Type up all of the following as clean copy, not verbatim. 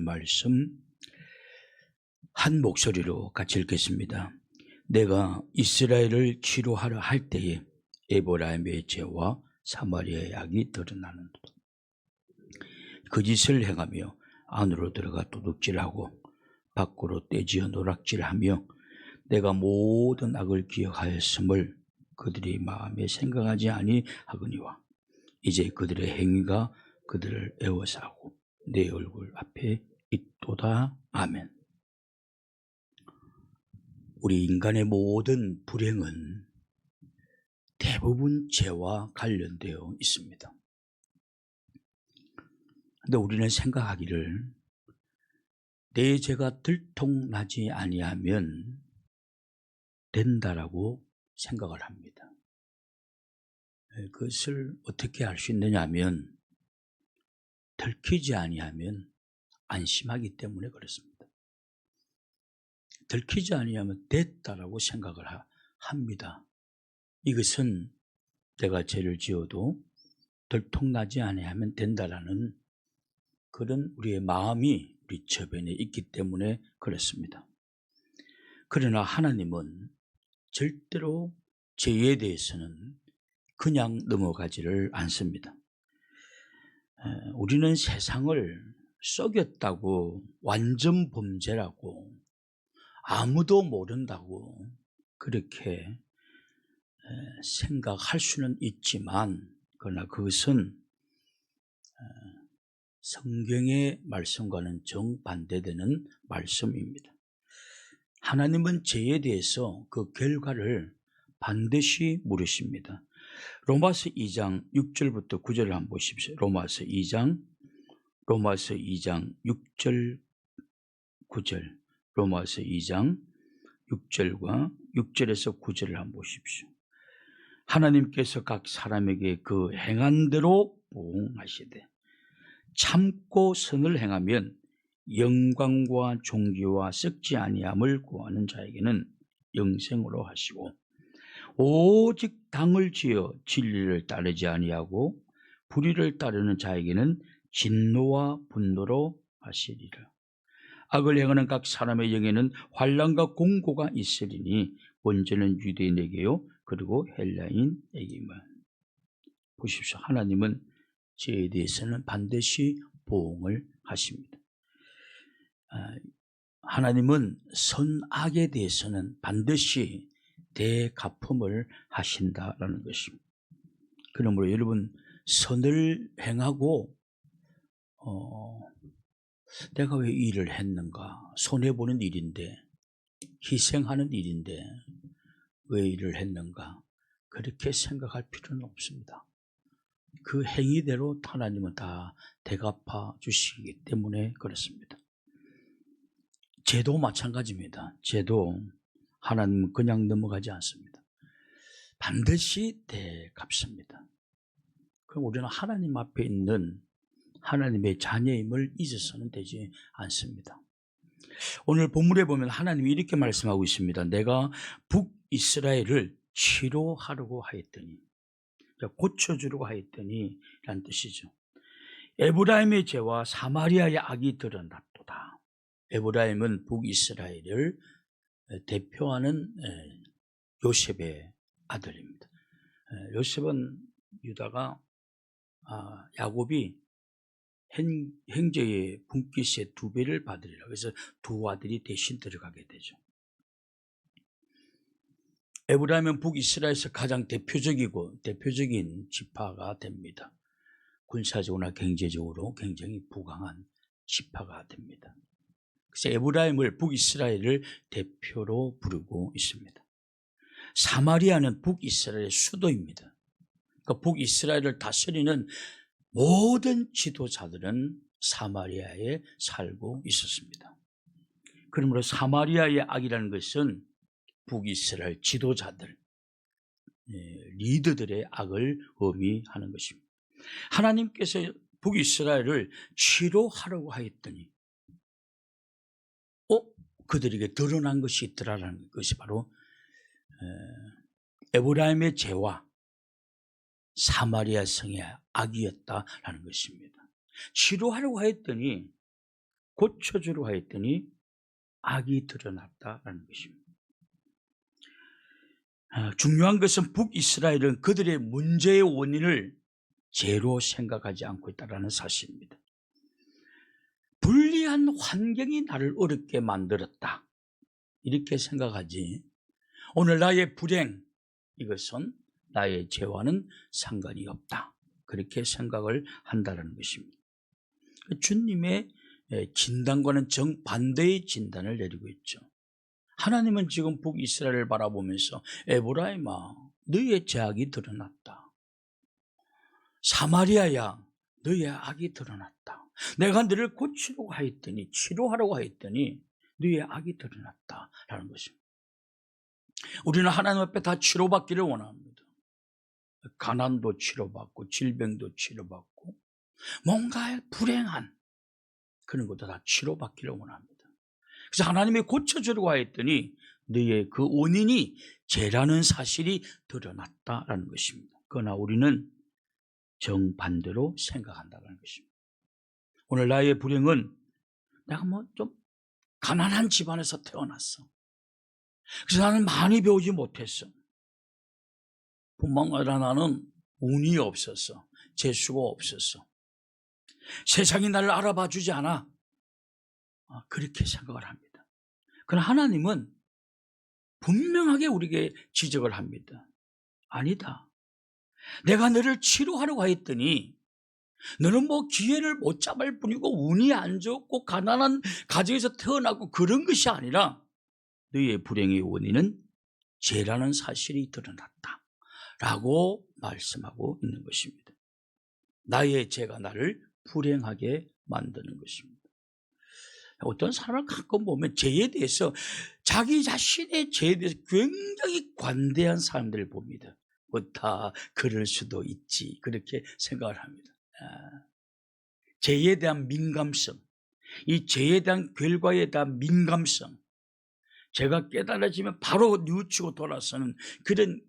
말씀 한 목소리로 같이 읽겠습니다. 내가 이스라엘을 치료하려 할 때에 에브라임의 죄와 사마리아의 악이 드러나는도다. 그 짓을 행하며 안으로 들어가 도둑질하고 밖으로 떼지어 노락질하며 내가 모든 악을 기억하였음을 그들이 마음에 생각하지 아니하거니와 이제 그들의 행위가 그들을 애워싸고 내 얼굴 앞에 있도다. 아멘. 우리 인간의 모든 불행은 대부분 죄와 관련되어 있습니다. 그런데 우리는 생각하기를 내 죄가 들통나지 아니하면 된다라고 생각을 합니다. 그것을 어떻게 알 수 있느냐 하면 들키지 아니하면 안심하기 때문에 그렇습니다. 들키지 아니하면 됐다라고 생각을 합니다. 이것은 내가 죄를 지어도 들통나지 아니하면 된다라는 그런 우리의 마음이 우리 저변에 있기 때문에 그렇습니다. 그러나 하나님은 절대로 죄에 대해서는 그냥 넘어가지를 않습니다. 우리는 세상을 썩였다고 완전 범죄라고 아무도 모른다고 그렇게 생각할 수는 있지만 그러나 그것은 성경의 말씀과는 정반대되는 말씀입니다. 하나님은 죄에 대해서 그 결과를 반드시 물으십니다. 로마서 2장 6절부터 9절을 한번 보십시오. 로마서 2장 6절 9절 로마서 2장 6절과 6절에서 9절을 한번 보십시오. 하나님께서 각 사람에게 그 행한 대로 보응하시되 참고 선을 행하면 영광과 존귀와 썩지 아니함을 구하는 자에게는 영생으로 하시고 오직 당을 지어 진리를 따르지 아니하고 불의를 따르는 자에게는 진노와 분노로 하시리라. 악을 행하는 각 사람의 영에는 환난과 공고가 있으리니 먼저는 유대인에게요 그리고 헬라인에게만. 보십시오. 하나님은 죄에 대해서는 반드시 보응을 하십니다. 하나님은 선악에 대해서는 반드시 대갚음을 하신다라는 것입니다. 그러므로 여러분 선을 행하고 내가 왜 이 일을 했는가? 손해보는 일인데 희생하는 일인데 왜 일을 했는가? 그렇게 생각할 필요는 없습니다. 그 행위대로 하나님은 다 대갚아 주시기 때문에 그렇습니다. 죄도 마찬가지입니다. 죄도 하나님은 그냥 넘어가지 않습니다. 반드시 대갚습니다. 그럼 우리는 하나님 앞에 있는 하나님의 자녀임을 잊어서는 되지 않습니다. 오늘 본문에 보면 하나님이 이렇게 말씀하고 있습니다. 내가 북이스라엘을 치료하려고 하였더니, 고쳐주려고 하였더니 라는 뜻이죠. 에브라임의 죄와 사마리아의 악이 드러났도다. 에브라임은 북이스라엘을 대표하는 요셉의 아들입니다. 요셉은 유다가 야곱이 형제의 분깃의 2배를 받으리라. 그래서 두 아들이 대신 들어가게 되죠. 에브라임은 북이스라엘에서 가장 대표적인 지파가 됩니다. 군사적으로나 경제적으로 굉장히 부강한 지파가 됩니다. 그래서 에브라임을 북이스라엘을 대표로 부르고 있습니다. 사마리아는 북이스라엘의 수도입니다. 그러니까 북이스라엘을 다스리는 모든 지도자들은 사마리아에 살고 있었습니다. 그러므로 사마리아의 악이라는 것은 북이스라엘 지도자들, 리더들의 악을 의미하는 것입니다. 하나님께서 북이스라엘을 치료하려고 하였더니 그들에게 드러난 것이 있더라라는 것이 바로 에브라임의 죄와 사마리아 성의 악이었다라는 것입니다. 치료하려고 했더니 고쳐주려 하였더니 악이 드러났다라는 것입니다. 중요한 것은 북이스라엘은 그들의 문제의 원인을 죄로 생각하지 않고 있다는 사실입니다. 불리한 환경이 나를 어렵게 만들었다, 이렇게 생각하지 오늘 나의 불행, 이것은 나의 죄와는 상관이 없다, 그렇게 생각을 한다는 것입니다. 주님의 진단과는 정반대의 진단을 내리고 있죠. 하나님은 지금 북이스라엘을 바라보면서 에브라임아, 너의 죄악이 드러났다. 사마리아야, 너의 악이 드러났다. 내가 너를 고치려고 하였더니, 치료하려고 하였더니 너의 악이 드러났다라는 것입니다. 우리는 하나님 앞에 다 치료받기를 원합니다. 가난도 치료받고 질병도 치료받고 뭔가 불행한 그런 것도 다 치료받기를 원합니다. 그래서 하나님이 고쳐주려고 하였더니 너의 그 원인이 죄라는 사실이 드러났다라는 것입니다. 그러나 우리는 정반대로 생각한다는 것입니다. 오늘 나의 불행은 내가 좀 가난한 집안에서 태어났어. 그래서 나는 많이 배우지 못했어. 뿐만 아니라 나는 운이 없었어. 재수가 없었어. 세상이 나를 알아봐 주지 않아. 그렇게 생각을 합니다. 그러나 하나님은 분명하게 우리에게 지적을 합니다. 아니다. 내가 너를 치료하려고 했더니 너는 기회를 못 잡을 뿐이고 운이 안 좋고 가난한 가정에서 태어나고 그런 것이 아니라 너의 불행의 원인은 죄라는 사실이 드러났다 라고 말씀하고 있는 것입니다. 나의 죄가 나를 불행하게 만드는 것입니다. 어떤 사람을 가끔 보면 죄에 대해서, 자기 자신의 죄에 대해서 굉장히 관대한 사람들을 봅니다. 다 그럴 수도 있지, 그렇게 생각을 합니다. 죄에 대한 민감성, 이 죄에 대한 결과에 대한 민감성, 죄가 깨달아지면 바로 뉘우치고 돌아서는 그런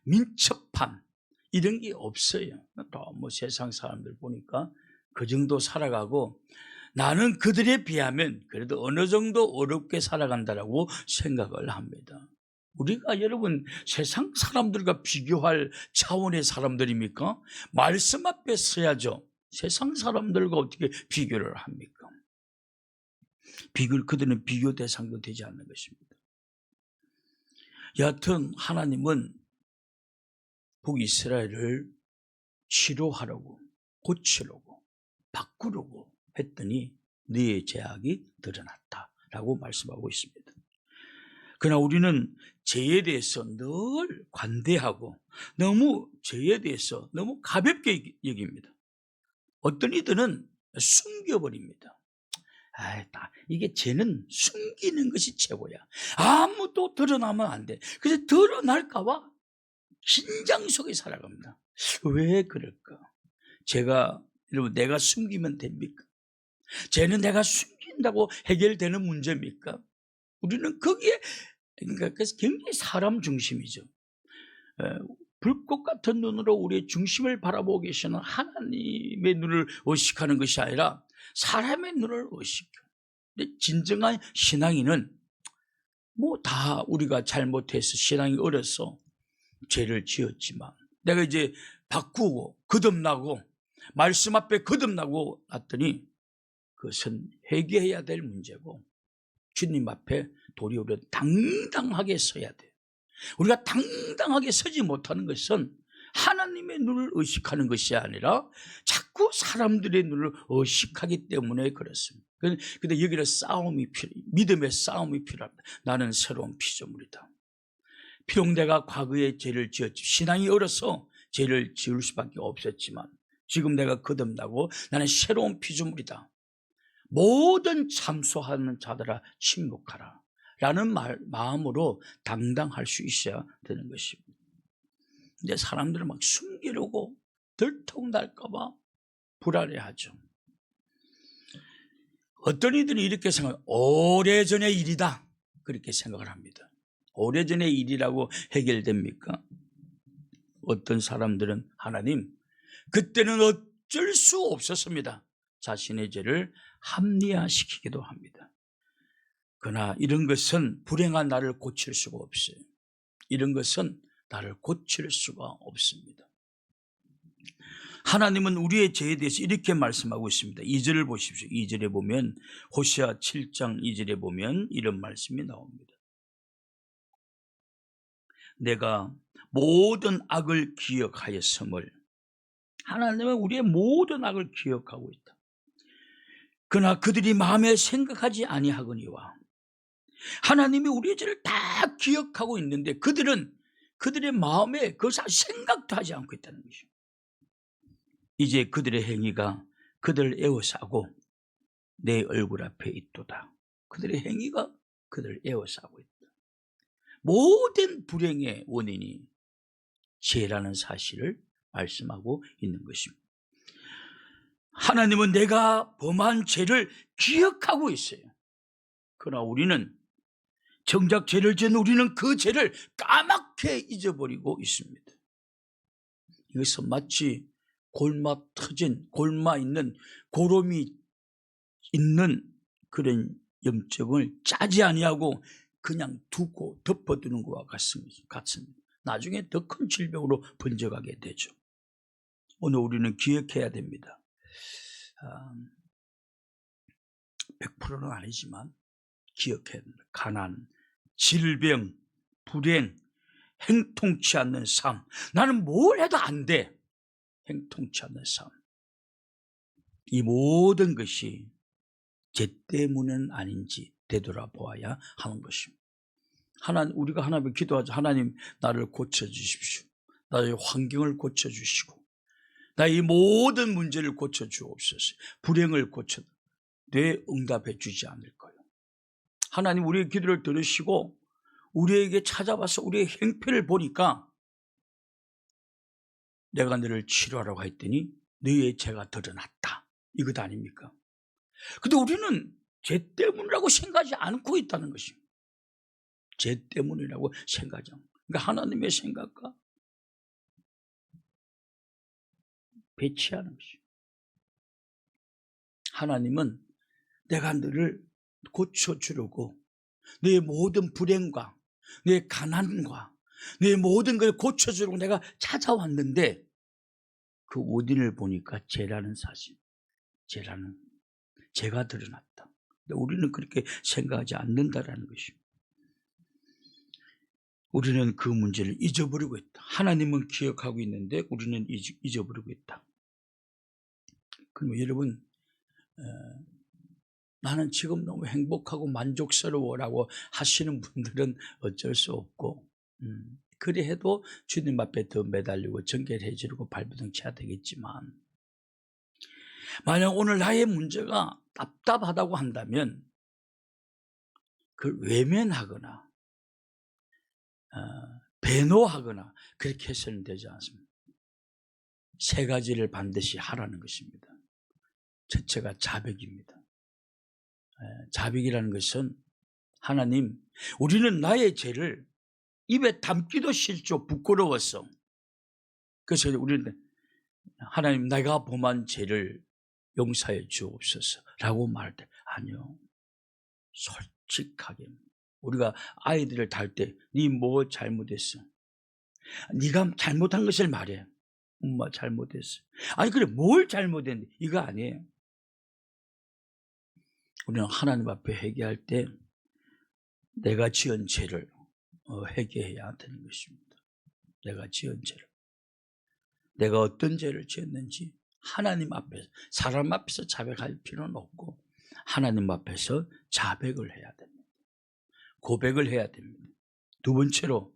민첩함, 이런 게 없어요. 또 세상 사람들 보니까 그 정도 살아가고 나는 그들에 비하면 그래도 어느 정도 어렵게 살아간다라고 생각을 합니다. 우리가 여러분 세상 사람들과 비교할 차원의 사람들입니까? 말씀 앞에 서야죠. 세상 사람들과 어떻게 비교를 합니까? 그들은 비교 대상도 되지 않는 것입니다. 여하튼 하나님은 북이스라엘을 치료하려고, 고치려고, 바꾸려고 했더니 너의 죄악이 드러났다라고 말씀하고 있습니다. 그러나 우리는 죄에 대해서 늘 관대하고 너무 죄에 대해서 너무 가볍게 여깁니다. 어떤 이들은 숨겨버립니다. 이게 죄는 숨기는 것이 최고야. 아무도 드러나면 안 돼. 그래서 드러날까 봐 긴장 속에 살아갑니다. 왜 그럴까? 여러분, 내가 숨기면 됩니까? 죄는 내가 숨긴다고 해결되는 문제입니까? 우리는 그러니까 굉장히 사람 중심이죠. 불꽃 같은 눈으로 우리의 중심을 바라보고 계시는 하나님의 눈을 의식하는 것이 아니라 사람의 눈을 의식해. 근데 진정한 신앙인은 다 우리가 잘못해서 신앙이 어려서 죄를 지었지만 내가 이제 바꾸고 거듭나고 말씀 앞에 거듭나고 났더니 그것은 회개해야 될 문제고 주님 앞에 도리어 당당하게 서야 돼요. 우리가 당당하게 서지 못하는 것은 하나님의 눈을 의식하는 것이 아니라 자꾸 사람들의 눈을 의식하기 때문에 그렇습니다. 그런데 여기는 믿음의 싸움이 필요합니다. 나는 새로운 피조물이다. 비록 내가 과거에 죄를 지었지, 신앙이 어려서 죄를 지을 수밖에 없었지만 지금 내가 거듭나고 나는 새로운 피조물이다. 모든 참소하는 자들아 침묵하라 라는 마음으로 당당할 수 있어야 되는 것입니다. 근데 사람들은 막 숨기려고 들통날까 봐 불안해하죠. 어떤 이들이 이렇게 생각해요. 오래전의 일이다, 그렇게 생각을 합니다. 오래전의 일이라고 해결됩니까? 어떤 사람들은 하나님, 그때는 어쩔 수 없었습니다. 자신의 죄를 합리화시키기도 합니다. 그러나 이런 것은 불행한 나를 고칠 수가 없어요. 이런 것은 나를 고칠 수가 없습니다. 하나님은 우리의 죄에 대해서 이렇게 말씀하고 있습니다. 2절을 보십시오. 2절에 보면, 호시아 7장 2절에 보면 이런 말씀이 나옵니다. 내가 모든 악을 기억하였음을. 하나님은 우리의 모든 악을 기억하고 있다. 그러나 그들이 마음에 생각하지 아니하거니와. 하나님이 우리의 죄를 다 기억하고 있는데 그들은 그들의 마음에 그것을 생각도 하지 않고 있다는 것이죠. 이제 그들의 행위가 그들을 에워싸고 내 얼굴 앞에 있도다. 그들의 행위가 그들을 에워싸고 있다. 모든 불행의 원인이 죄라는 사실을 말씀하고 있는 것입니다. 하나님은 내가 범한 죄를 기억하고 있어요. 그러나 우리는 정작 죄를 지은 우리는 그 죄를 까맣게 잊어버리고 있습니다. 이것은 마치 골마 터진, 골마 있는 고름이 있는 그런 염증을 짜지 아니하고 그냥 두고 덮어두는 것과 같습니다. 나중에 더 큰 질병으로 번져가게 되죠. 오늘 우리는 기억해야 됩니다. 100%는 아니지만 기억해야 됩니다. 가난, 질병, 불행, 행통치 않는 삶. 나는 뭘 해도 안 돼. 행통치 않는 삶. 이 모든 것이 죄 때문은 아닌지 되돌아보아야 하는 것입니다. 우리가 하나님께 기도하죠. 하나님, 나를 고쳐주십시오. 나의 환경을 고쳐주시고 나의 모든 문제를 고쳐주옵소서. 불행을 고쳐 내 응답해 주지 않을 거예요. 하나님, 우리의 기도를 들으시고 우리에게 찾아와서 우리의 행패를 보니까 내가 너를 치료하라고 했더니 너의 죄가 드러났다. 이것 아닙니까? 근데 우리는 죄 때문이라고 생각하지 않고 있다는 것입니다. 죄 때문이라고 생각하지 않고. 그러니까 하나님의 생각과 배치하는 것입니다. 하나님은 내가 너를 고쳐주려고 너의 모든 불행과 너의 가난과 너의 모든 걸 고쳐주려고 내가 찾아왔는데 그 원인을 보니까 죄라는 사실, 죄가 드러났다. 근데 우리는 그렇게 생각하지 않는다라는 것입니다. 우리는 그 문제를 잊어버리고 있다. 하나님은 기억하고 있는데 우리는 잊어버리고 있다. 그럼 여러분, 나는 지금 너무 행복하고 만족스러워라고 하시는 분들은 어쩔 수 없고, 그래 해도 주님 앞에 더 매달리고 정결해지고 발버둥 쳐야 되겠지만, 만약 오늘 나의 문제가 답답하다고 한다면 그걸 외면하거나 배노하거나 그렇게 해서는 되지 않습니다. 세 가지를 반드시 하라는 것입니다. 첫째가 자백입니다. 자백이라는 것은 하나님, 우리는 나의 죄를 입에 담기도 싫죠. 부끄러워서. 그래서 우리는 하나님, 내가 범한 죄를 용서해 주옵소서 라고 말할 때 아니요, 솔직하게 우리가 아이들을 다룰 때 네 뭐 잘못했어? 네가 잘못한 것을 말해. 엄마 잘못했어. 아니 그래, 뭘 잘못했는데? 이거 아니에요. 우리는 하나님 앞에 회개할 때 내가 지은 죄를 회개해야 되는 것입니다. 내가 지은 죄를, 내가 어떤 죄를 지었는지 하나님 앞에서, 사람 앞에서 자백할 필요는 없고 하나님 앞에서 자백을 해야 됩니다. 고백을 해야 됩니다. 두 번째로,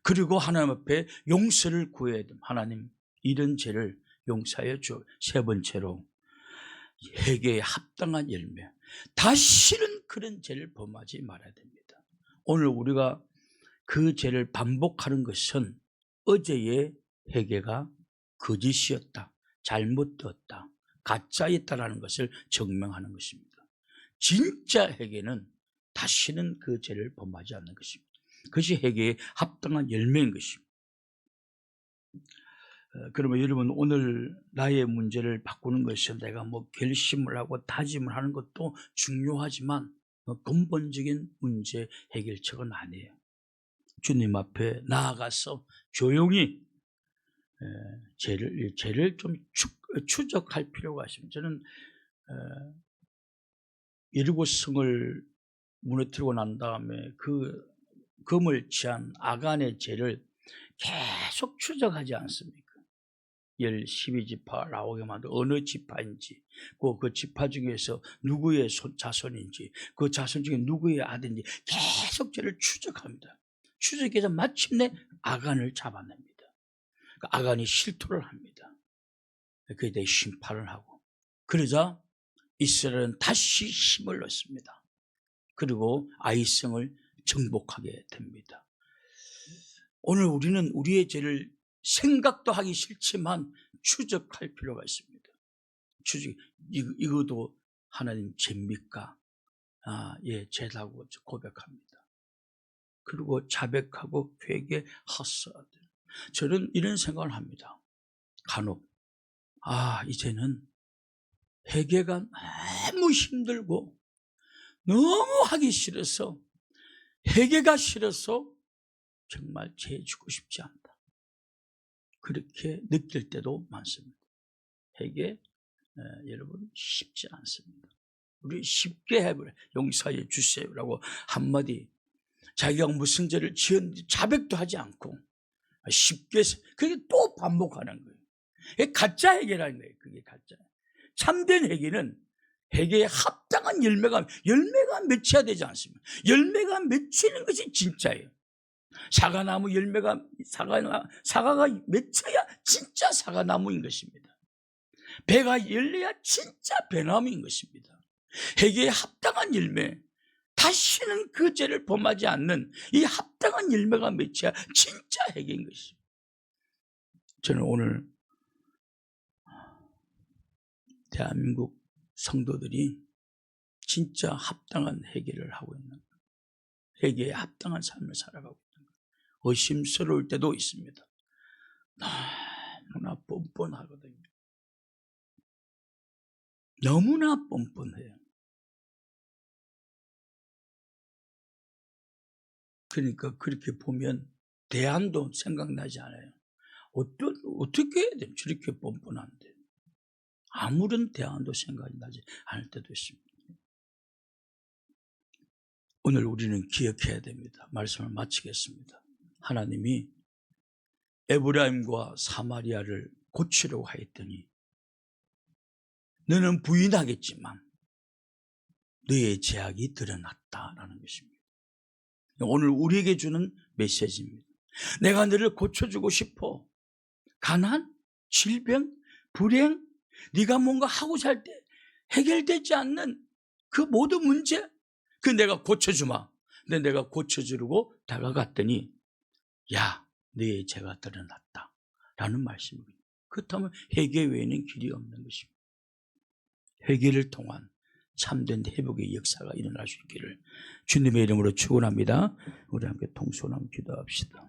그리고 하나님 앞에 용서를 구해야 됩니다. 하나님, 이런 죄를 용서해 줘. 세 번째로, 회개에 합당한 열매, 다시는 그런 죄를 범하지 말아야 됩니다. 오늘 우리가 그 죄를 반복하는 것은 어제의 회개가 거짓이었다, 잘못되었다, 가짜였다라는 것을 증명하는 것입니다. 진짜 회개는 다시는 그 죄를 범하지 않는 것입니다. 그것이 회개에 합당한 열매인 것입니다. 그러면 여러분, 오늘 나의 문제를 바꾸는 것이 내가 뭐 결심을 하고 다짐을 하는 것도 중요하지만 근본적인 문제 해결책은 아니에요. 주님 앞에 나아가서 조용히 죄를 좀 추적할 필요가 있습니다. 저는 여리고성을 무너뜨리고 난 다음에 그 금을 취한 아간의 죄를 계속 추적하지 않습니까? 12지파 나오게 만든 어느 지파인지, 그 지파 중에서 누구의 자손인지, 그 자손 중에 누구의 아들인지 계속 죄를 추적합니다. 추적해서 마침내 아간을 잡아냅니다. 그 아간이 실토를 합니다. 그에 대해 심판을 하고, 그러자 이스라엘은 다시 힘을 얻습니다. 그리고 아이성을 정복하게 됩니다. 오늘 우리는 우리의 죄를 생각도 하기 싫지만 추적할 필요가 있습니다. 이것도 하나님 죄입니까? 예, 죄라고 고백합니다. 그리고 자백하고 회개하셔야 돼요. 저는 이런 생각을 합니다. 간혹 이제는 회개가 너무 힘들고 너무 하기 싫어서, 회개가 싫어서 정말 죄 짓고 싶지 않다, 그렇게 느낄 때도 많습니다. 회개 여러분 쉽지 않습니다. 우리 쉽게 해버려, 용서해 주세요라고 한마디, 자기가 무슨 죄를 지었는지 자백도 하지 않고 쉽게, 그게 또 반복하는 거예요. 그게 가짜 회개라는 거예요. 그게 가짜. 참된 회개는 회개에 합당한 열매가 맺혀야 되지 않습니까? 열매가 맺히는 것이 진짜예요. 사과나무 열매가, 사과가 맺혀야 진짜 사과나무인 것입니다. 배가 열려야 진짜 배나무인 것입니다. 회개에 합당한 열매, 다시는 그 죄를 범하지 않는 이 합당한 열매가 맺혀야 진짜 회개인 것입니다. 저는 오늘 대한민국 성도들이 진짜 합당한 회개를 하고 있는 거예요. 회개에 합당한 삶을 살아가고 있는 거예요. 의심스러울 때도 있습니다. 너무나 뻔뻔하거든요. 너무나 뻔뻔해요. 그러니까 그렇게 보면 대안도 생각나지 않아요. 어떻게 해야 돼요? 저렇게 뻔뻔한데. 아무런 대안도 생각이 나지 않을 때도 있습니다. 오늘 우리는 기억해야 됩니다. 말씀을 마치겠습니다. 하나님이 에브라임과 사마리아를 고치려고 하였더니 너는 부인하겠지만 너의 죄악이 드러났다라는 것입니다. 오늘 우리에게 주는 메시지입니다. 내가 너를 고쳐주고 싶어. 가난, 질병, 불행, 네가 뭔가 하고 살 때 해결되지 않는 그 모든 문제, 그 내가 고쳐주마. 근데 내가 고쳐주려고 다가갔더니 야, 너의 죄가 드러났다 라는 말씀입니다. 그렇다면 회개 외에는 길이 없는 것입니다. 회개를 통한 참된 회복의 역사가 일어날 수 있기를 주님의 이름으로 축원합니다. 우리 함께 통솔하며 기도합시다.